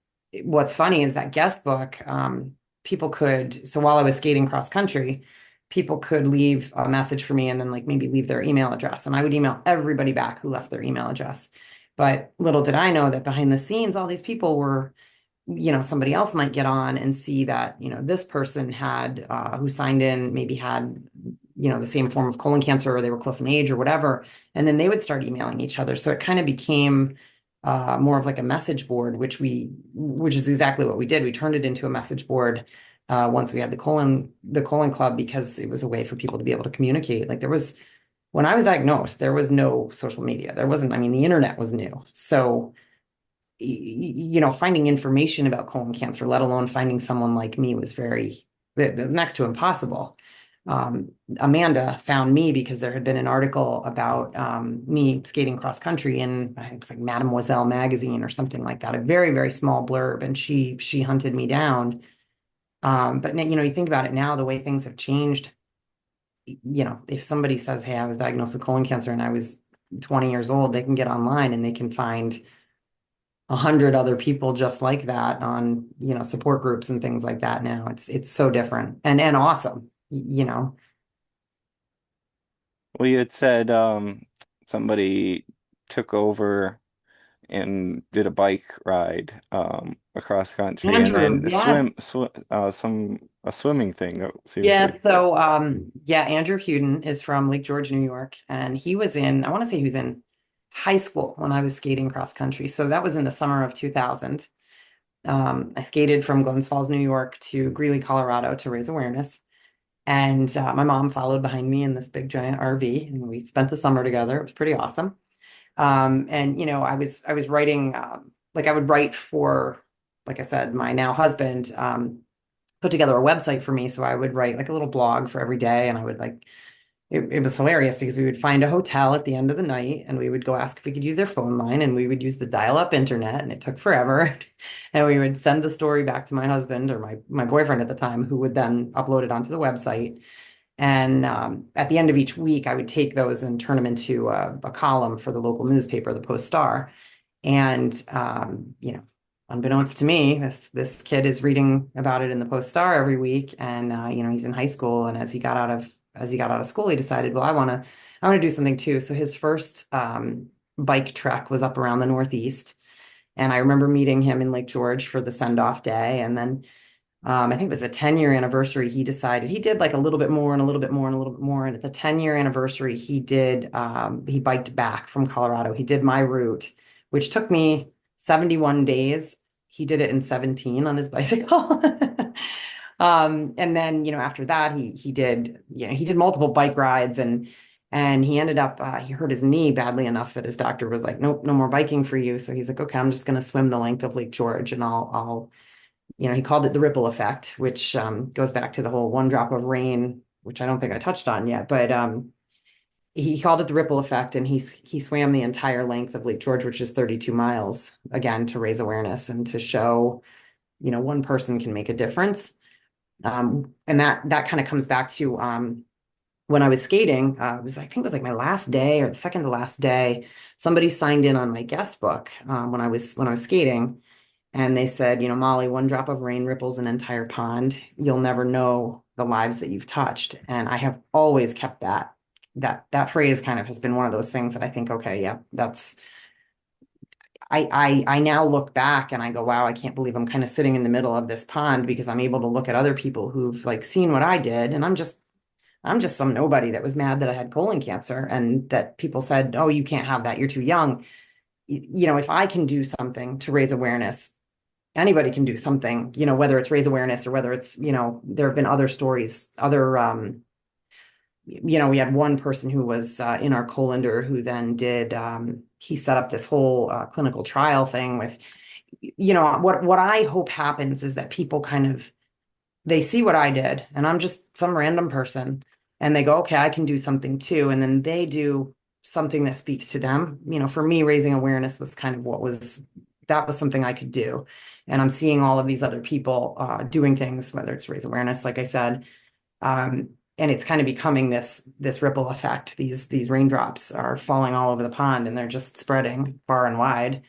what's funny is that guest book, so while I was skating cross country, people could leave a message for me and then like maybe leave their email address. And I would email everybody back who left their email address. But little did I know that behind the scenes, all these people were, somebody else might get on and see that, this person who signed in maybe had, the same form of colon cancer or they were close in age or whatever. And then they would start emailing each other. So it kind of became more of like a message board, which is exactly what we did. We turned it into a message board once we had the colon club because it was a way for people to be able to communicate. Like there was When I was diagnosed, there was no social media. There wasn't, I mean, the internet was new. So, finding information about colon cancer, let alone finding someone like me, was very next to impossible. Amanda found me because there had been an article about me skating cross country in, I think it was like Mademoiselle magazine or something like that, a very, very small blurb, and she hunted me down. But you think about it now, the way things have changed. If somebody says, "Hey, I was diagnosed with colon cancer and I was 20 years old," they can get online and they can find 100 other people just like that on, support groups and things like that now. It's so different and awesome. Well, you had said somebody took over and did a bike ride across country and Andrew, then yes. a swimming thing that seems Yeah, like so Andrew Huden is from Lake George, New York, and I want to say he was in high school when I was skating cross country. So that was in the summer of 2000. I skated from Glens Falls, New York to Greeley, Colorado to raise awareness. And my mom followed behind me in this big giant RV, and we spent the summer together. It was pretty awesome. And I was writing, like I would write for, like I said, my now husband, put together a website for me. So I would write like a little blog for every day, and I would like it was hilarious because we would find a hotel at the end of the night and we would go ask if we could use their phone line, and we would use the dial-up internet, and it took forever. And we would send the story back to my husband, or my boyfriend at the time, who would then upload it onto the website. And at the end of each week, I would take those and turn them into a column for the local newspaper, the Post Star. And unbeknownst to me, this kid is reading about it in the Post Star every week, and he's in high school. And as he got out of school, he decided, well, I want to do something too. So his first bike trek was up around the Northeast, and I remember meeting him in Lake George for the send-off day, and then I think it was the 10-year anniversary. He decided he did like a little bit more and a little bit more and a little bit more. And at the 10-year anniversary, he biked back from Colorado. He did my route, which took me 71 days. He did it in 17 on his bicycle. And then, after that, he did multiple bike rides, and he ended up he hurt his knee badly enough that his doctor was like, nope, no more biking for you. So he's like, okay, I'm just going to swim the length of Lake George, and he called it the ripple effect, which goes back to the whole one drop of rain, which I don't think I touched on yet, but he called it the ripple effect, and he swam the entire length of Lake George, which is 32 miles, again, to raise awareness and to show, one person can make a difference. And that kind of comes back to when I was skating. I think it was like my last day or the second to last day. Somebody signed in on my guest book when I was skating. And they said, Molly, one drop of rain ripples an entire pond. You'll never know the lives that you've touched. And I have always kept that phrase. Kind of has been one of those things that I think, okay, yeah, that's I now look back and I go, wow, I can't believe I'm kind of sitting in the middle of this pond, because I'm able to look at other people who've like seen what I did, and I'm just some nobody that was mad that I had colon cancer, and that people said, oh, you can't have that, you're too young. If I can do something to raise awareness, anybody can do something, whether it's raise awareness or whether it's, there have been other stories, we had one person who was in our colander who then he set up this whole clinical trial thing with, what I hope happens is that people kind of, they see what I did, and I'm just some random person, and they go, okay, I can do something too. And then they do something that speaks to them. For me, raising awareness was kind of that was something I could do. And I'm seeing all of these other people doing things, whether it's raise awareness, like I said, and it's kind of becoming this ripple effect. These raindrops are falling all over the pond, and they're just spreading far and wide.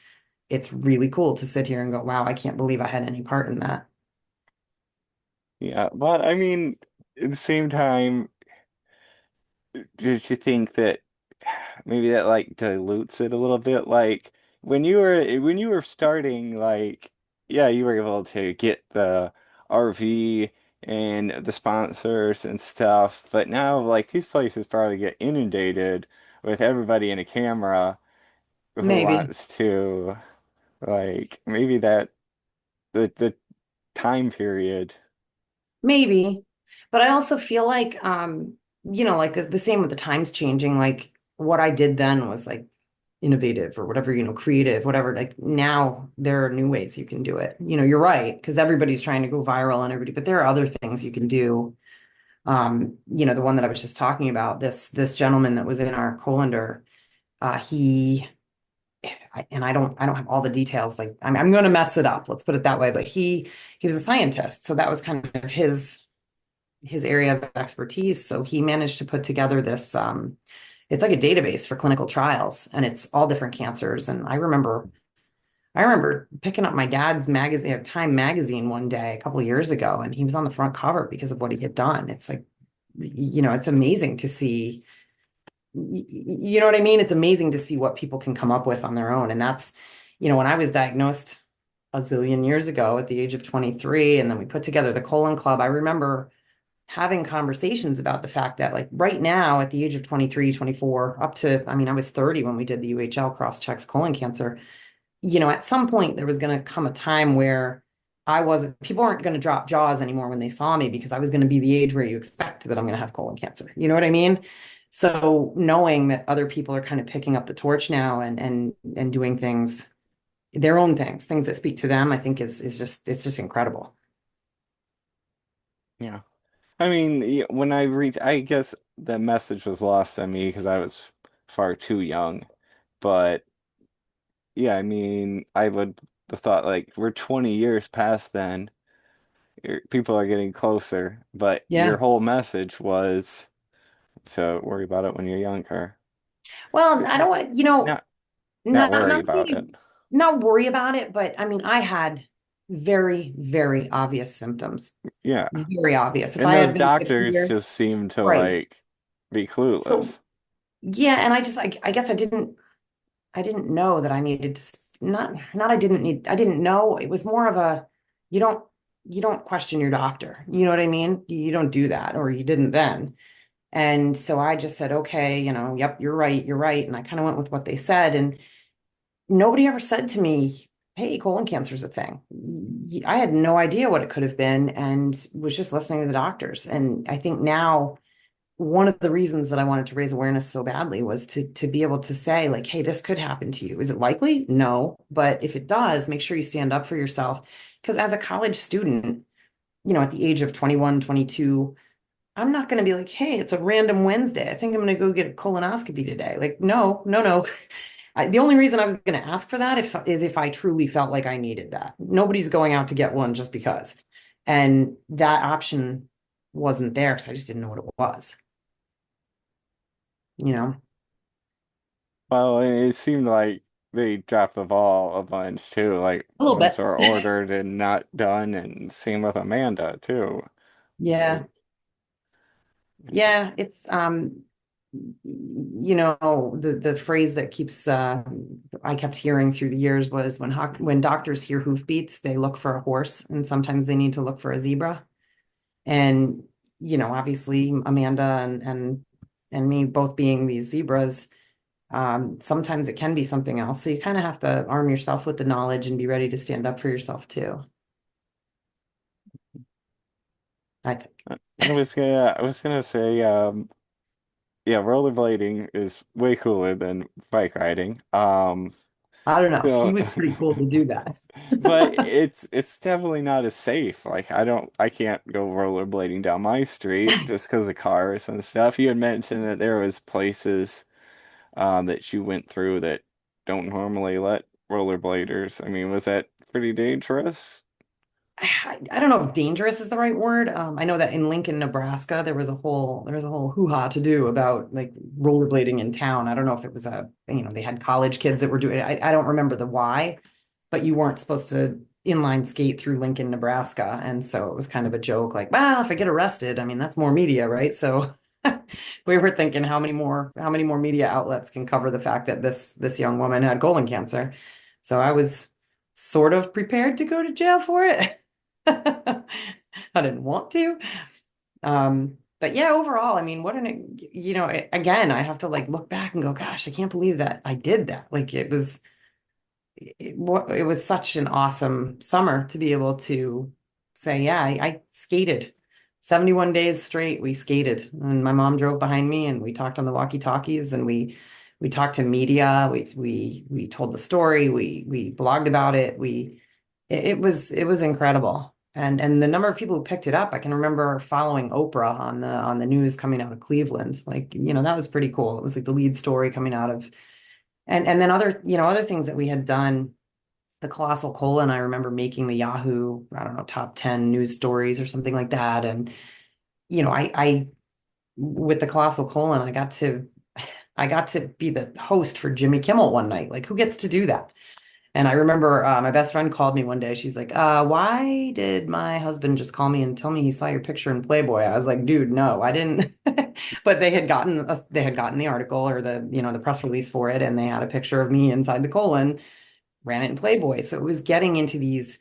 It's really cool to sit here and go, wow, I can't believe I had any part in that. yeah. But I mean, at the same time, did you think that maybe that like dilutes it a little bit? Like when you were starting, like yeah, you were able to get the RV and the sponsors and stuff, but now like these places probably get inundated with everybody in a camera who Maybe, wants to like maybe that the time period. maybe, but I also feel like like the same with the times changing, like what I did then was like innovative or whatever, creative, whatever. Like now there are new ways you can do it. You're right, because everybody's trying to go viral and everybody, but there are other things you can do. The one that I was just talking about, this gentleman that was in our colander, he and I don't have all the details. Like I'm going to mess it up. Let's put it that way. But he was a scientist, so that was kind of his area of expertise. So he managed to put together this. It's like a database for clinical trials, and it's all different cancers. And I remember picking up my dad's magazine, Time magazine, one day a couple of years ago, and he was on the front cover because of what he had done. It's like, it's amazing to see. You know what I mean? It's amazing to see what people can come up with on their own. And that's, when I was diagnosed a zillion years ago at the age of 23, and then we put together the colon club, I remember having conversations about the fact that like right now at the age of 23, 24, up to, I mean, I was 30 when we did the UHL cross checks colon cancer. At some point there was going to come a time where people aren't going to drop jaws anymore when they saw me, because I was going to be the age where you expect that I'm going to have colon cancer. You know what I mean? So knowing that other people are kind of picking up the torch now and doing things, their own things that speak to them, I think is just, it's just incredible. Yeah. I mean, when I reached, I guess the message was lost on me because I was far too young. But yeah, I mean, I would the thought like we're 20 years past then. People are getting closer, but your Yeah. whole message was to worry about it when you're younger. Well, I don't want, Not not worry not about it. saying not worry about it, but I mean, I had very, very obvious symptoms. Yeah. Very obvious. If And I those had been 50 doctors just years, seem to right. like be So clueless. yeah, and I guess I didn't know that I needed to not I didn't know. It was more of a you don't you don't question your doctor. You know what I mean? You don't do that, or you didn't then. And so I just said, okay, yep, you're right. And I kind of went with what they said. And nobody ever said to me, hey, colon cancer is a thing. I had no idea what it could have been and was just listening to the doctors. And I think now one of the reasons that I wanted to raise awareness so badly was to be able to say like, hey, this could happen to you. Is it likely? No. But if it does, make sure you stand up for yourself. Because as a college student, at the age of 21, 22, I'm not going to be like, hey, it's a random Wednesday. I think I'm going to go get a colonoscopy today. Like, no, no, no. The only reason I was going to ask for that is if I truly felt like I needed that. Nobody's going out to get one just because. And that option wasn't there because I just didn't know what it was, you know? Well, it seemed like they dropped the ball a bunch too. Like A little ones bit. were ordered and not done, and same with Amanda too. Yeah. Like, Yeah. It's, the phrase that I kept hearing through the years was when doctors hear hoofbeats, they look for a horse, and sometimes they need to look for a zebra. And, obviously Amanda and me both being these zebras, sometimes it can be something else. So you kind of have to arm yourself with the knowledge and be ready to stand up for yourself too, I think. I was gonna say, yeah, rollerblading is way cooler than bike riding. I don't know. He So, was pretty cool to do that. but it's definitely not as safe. Like I can't go rollerblading down my street just because of cars and stuff. You had mentioned that there was places that you went through that don't normally let rollerbladers. I mean, was that pretty dangerous? I don't know if dangerous is the right word. I know that in Lincoln, Nebraska, there was a whole hoo-ha to do about like rollerblading in town. I don't know if it was they had college kids that were doing it. I don't remember the why, but you weren't supposed to inline skate through Lincoln, Nebraska. And so it was kind of a joke, like, well, if I get arrested, I mean, that's more media, right? So we were thinking how many more media outlets can cover the fact that this young woman had colon cancer. So I was sort of prepared to go to jail for it. I didn't want to. But yeah, overall, I mean, again, I have to like look back and go, gosh, I can't believe that I did that. Like it was such an awesome summer to be able to say, yeah, I skated 71 days straight we skated, and my mom drove behind me, and we talked on the walkie-talkies, and we talked to media, we told the story, we blogged about it, it was incredible. And the number of people who picked it up, I can remember following Oprah on the news coming out of Cleveland. Like, that was pretty cool. It was like the lead story coming out of, and then other things that we had done. The Colossal Colon, I remember making the Yahoo, I don't know, top 10 news stories or something like that. And, I with the Colossal Colon, I got to be the host for Jimmy Kimmel one night. Like, who gets to do that? And I remember my best friend called me one day. She's like, why did my husband just call me and tell me he saw your picture in Playboy? I was like, dude, no, I didn't. But they had gotten the article, or the press release for it, and they had a picture of me inside the colon, ran it in Playboy. So it was getting the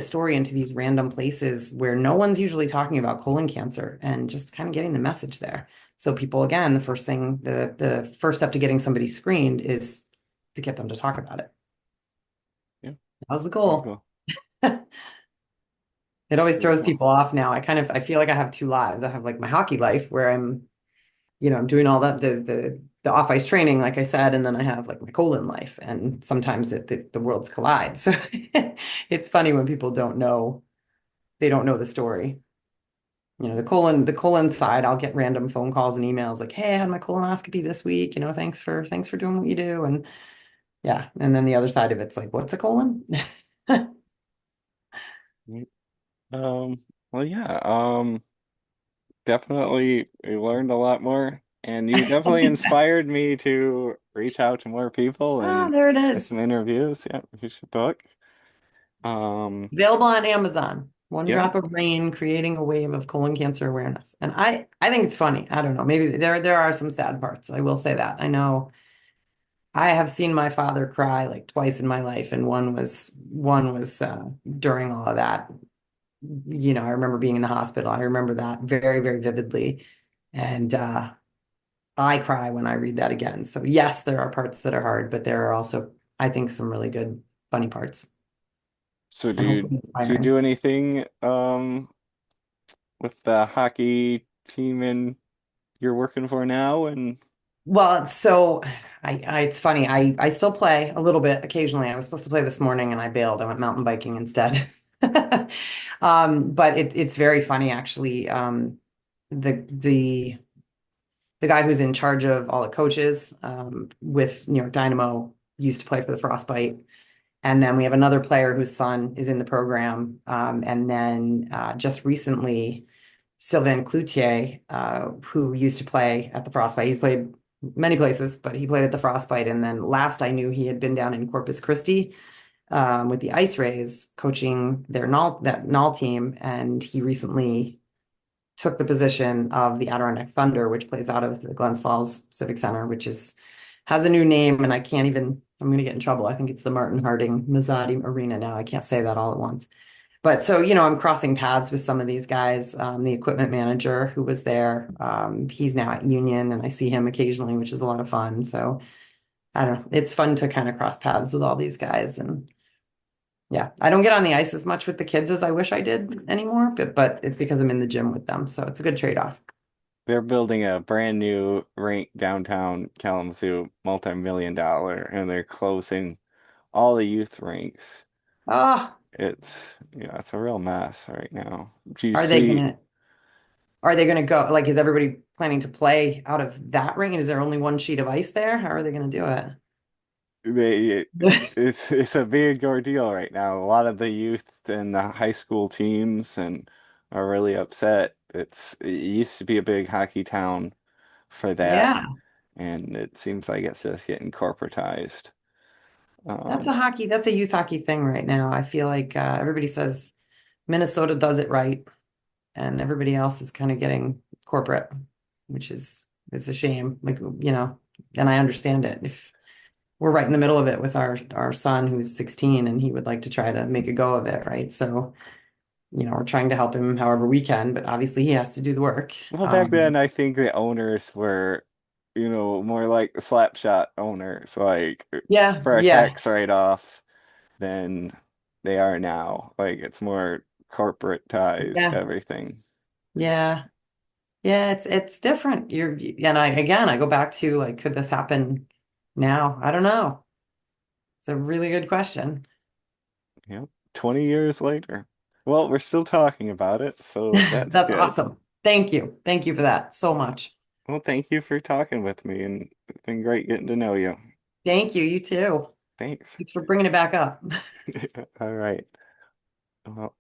story into these random places where no one's usually talking about colon cancer, and just kind of getting the message there. So people, again, the first step to getting somebody screened is to get them to talk about it. Yeah, That was the very goal. cool. It That's always pretty throws cool. people off now. I feel like I have two lives. I have like my hockey life where I'm doing all that the off ice training, like I said, and then I have like my colon life, and sometimes the worlds collide. So it's funny when people they don't know the story. The colon side, I'll get random phone calls and emails like, "Hey, I had my colonoscopy this week. Thanks for doing what you do." And yeah, and then the other side of it's like, "What's a colon?" Mm. Well, yeah, definitely we learned a lot more, and you definitely inspired me to reach out to more people Ah, and there it get is. some interviews. Yeah, you should book. Available on Amazon. One Yeah, Drop of Rain, creating a wave of colon cancer awareness. And I think it's funny. I don't know. Maybe there are some sad parts. I will say that. I know I have seen my father cry like twice in my life, and one was during all of that. I remember being in the hospital. I remember that very, very vividly. And I cry when I read that again. So yes, there are parts that are hard, but there are also, I think, some really good, funny parts, so and do you hopefully do you inspiring. do anything with the hockey team and you're working for now? And Well, so it's funny. I still play a little bit occasionally. I was supposed to play this morning and I bailed. I went mountain biking instead. But it's very funny actually. The the the guy who's in charge of all the coaches with New York Dynamo used to play for the Frostbite. And then we have another player whose son is in the program. And then just recently, Sylvain Cloutier, who used to play at the Frostbite. He's played many places, but he played at the Frostbite. And then last I knew, he had been down in Corpus Christi with the Ice Rays, coaching that Null team. And he recently took the position of the Adirondack Thunder, which plays out of the Glens Falls Civic Center, which has a new name, and I can't even. I'm going to get in trouble. I think it's the Martin Harding Mazzotti Arena now. I can't say that all at once. But so, I'm crossing paths with some of these guys. The equipment manager who was there, he's now at Union, and I see him occasionally, which is a lot of fun. So I don't know. It's fun to kind of cross paths with all these guys. And yeah, I don't get on the ice as much with the kids as I wish I did anymore, but it's because I'm in the gym with them. So it's a good trade-off. they're building a brand new rink downtown Kalamazoo, multi-million dollar, and they're closing all the youth rinks. Oh, It's a real mess right now. Do you are they see gonna are they gonna go? Like, is everybody planning to play out of that ring? Is there only one sheet of ice there? How are they gonna do it? it's a big ordeal right now. A lot of the youth and the high school teams and are really upset. It used to be a big hockey town for that, Yeah, and it seems like it's just getting corporatized. that's Um, a hockey. That's a youth hockey thing right now. I feel like everybody says Minnesota does it right, and everybody else is kind of getting corporate, which is a shame. Like, and I understand it. If we're right in the middle of it with our son who's 16 and he would like to try to make a go of it, right? So, we're trying to help him however we can, but obviously he has to do the work. well, back then I think the owners were, more like the slapshot owners, like Yeah, for a yeah, tax write-off than they are now. Like it's more corporate ties, Yeah. everything. Yeah. Yeah, it's different. And I go back to like, could this happen now? I don't know. It's a really good question. Yep. 20 years later. Well, we're still talking about it, so that's That's good. awesome. Thank you. Thank you for that so much. Well, thank you for talking with me, and it's been great getting to know you. Thank you. You too. Thanks. Thanks for bringing it back up. All right. Well,